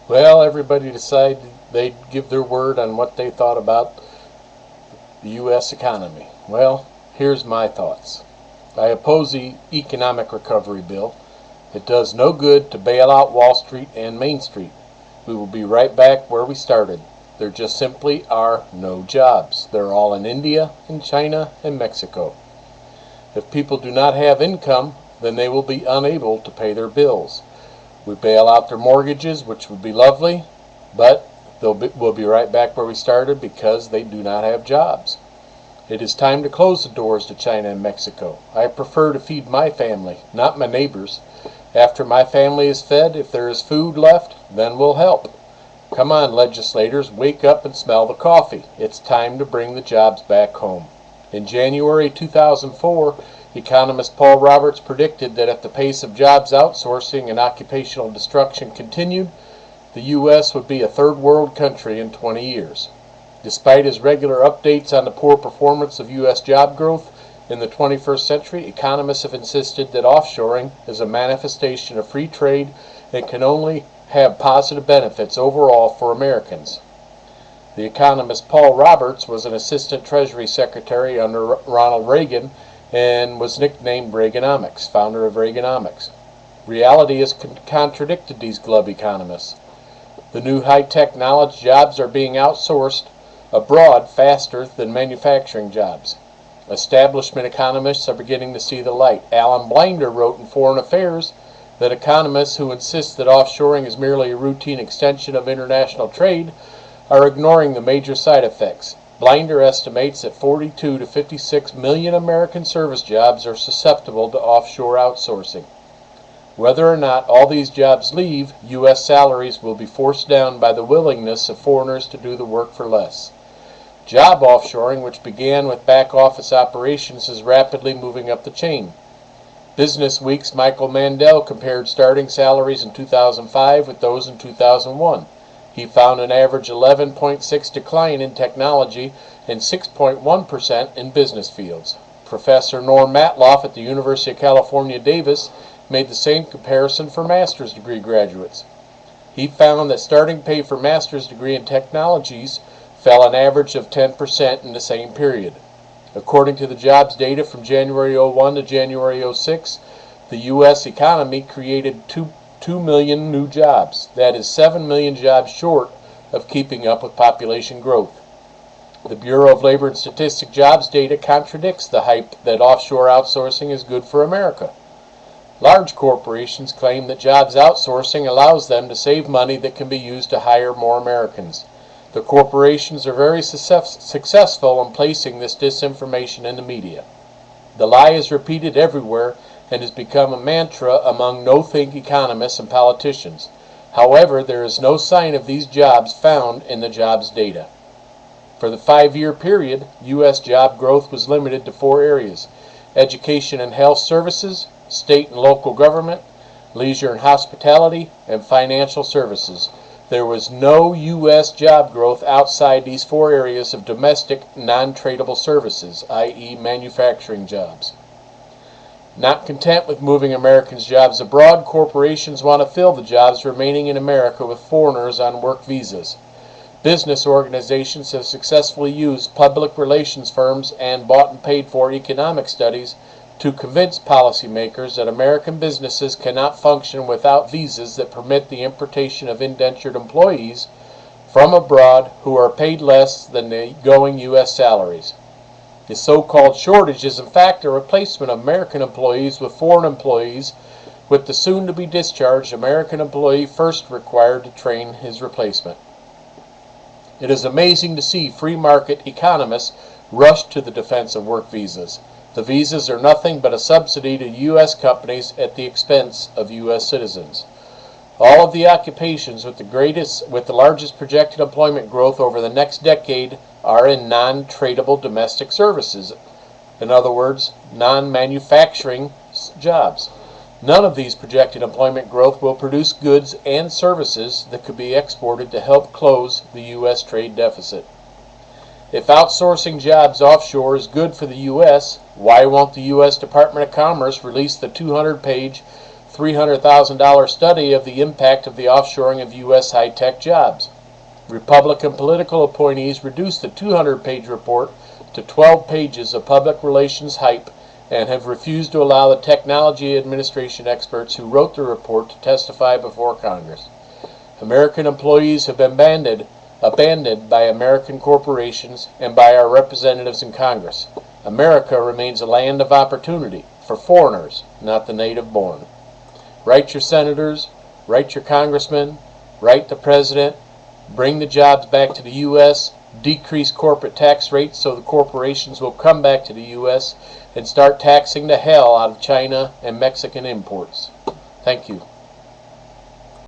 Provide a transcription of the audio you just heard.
Well, everybody decided they'd give their word on what they thought about the U.S. economy. Well, here's my thoughts. I oppose the economic recovery bill. It does no good to bail out Wall Street and Main Street. We will be right back where we started. There just simply are no jobs. They're all in India and China and Mexico. If people do not have income, then they will be unable to pay their bills. We bail out their mortgages, which would be lovely, but we'll be right back where we started because they do not have jobs. It is time to close the doors to China and Mexico. I prefer to feed my family, not my neighbors. After my family is fed, if there is food left, then we'll help. Come on, legislators, wake up and smell the coffee. It's time to bring the jobs back home. In January 2004, economist Paul Roberts predicted that if the pace of jobs outsourcing and occupational destruction continued, the U.S. would be a third world country in 20 years. Despite his regular updates on the poor performance of U.S. job growth in the 21st century, economists have insisted that offshoring is a manifestation of free trade and can only have positive benefits overall for Americans. The economist Paul Roberts was an assistant Treasury Secretary under Ronald Reagan and was nicknamed Reaganomics, founder of Reaganomics. Reality has contradicted these glub economists. The new high-tech knowledge jobs are being outsourced abroad faster than manufacturing jobs. Establishment economists are beginning to see the light. Alan Blinder wrote in Foreign Affairs that economists who insist that offshoring is merely a routine extension of international trade are ignoring the major side effects. Blinder estimates that 42 to 56 million American service jobs are susceptible to offshore outsourcing. Whether or not all these jobs leave, U.S. salaries will be forced down by the willingness of foreigners to do the work for less. Job offshoring, which began with back-office operations, is rapidly moving up the chain. Business Week's Michael Mandel compared starting salaries in 2005 with those in 2001. He found an average 11.6% decline in technology and 6.1% in business fields. Professor Norm Matloff at the University of California, Davis made the same comparison for master's degree graduates. He found that starting pay for master's degree in technologies fell an average of 10% in the same period. According to the jobs data from January 01 to January 06, the U.S. economy created 2 million new jobs. That is 7 million jobs short of keeping up with population growth. The Bureau of Labor and Statistics jobs data contradicts the hype that offshore outsourcing is good for America. Large corporations claim that jobs outsourcing allows them to save money that can be used to hire more Americans. The corporations are very successful in placing this disinformation in the media. The lie is repeated everywhere and has become a mantra among no-think economists and politicians. However, there is no sign of these jobs found in the jobs data. For the 5-year period, U.S. job growth was limited to 4 areas: education and health services, state and local government, leisure and hospitality, and financial services. There was no U.S. job growth outside these 4 areas of domestic non-tradable services, i.e. manufacturing jobs. Not content with moving Americans' jobs abroad, corporations want to fill the jobs remaining in America with foreigners on work visas. Business organizations have successfully used public relations firms and bought and paid for economic studies to convince policymakers that American businesses cannot function without visas that permit the importation of indentured employees from abroad who are paid less than the going U.S. salaries. The so-called shortage is in fact a replacement of American employees with foreign employees, with the soon-to-be discharged American employee first required to train his replacement. It is amazing to see free market economists rush to the defense of work visas. The visas are nothing but a subsidy to U.S. companies at the expense of U.S. citizens. All of the occupations with the largest projected employment growth over the next decade are in non-tradable domestic services. In other words, non-manufacturing jobs. None of these projected employment growth will produce goods and services that could be exported to help close the U.S. trade deficit. If outsourcing jobs offshore is good for the U.S., why won't the U.S. Department of Commerce release the 200-page $300,000 study of the impact of the offshoring of U.S. high-tech jobs. Republican political appointees reduced the 200-page report to 12 pages of public relations hype and have refused to allow the Technology Administration experts who wrote the report to testify before Congress. American employees have been abandoned by American corporations and by our representatives in Congress. America remains a land of opportunity for foreigners, not the native born. Write your senators, write your congressmen, write the president, bring the jobs back to the U.S., decrease corporate tax rates so the corporations will come back to the U.S., and start taxing the hell out of China and Mexican imports. Thank you.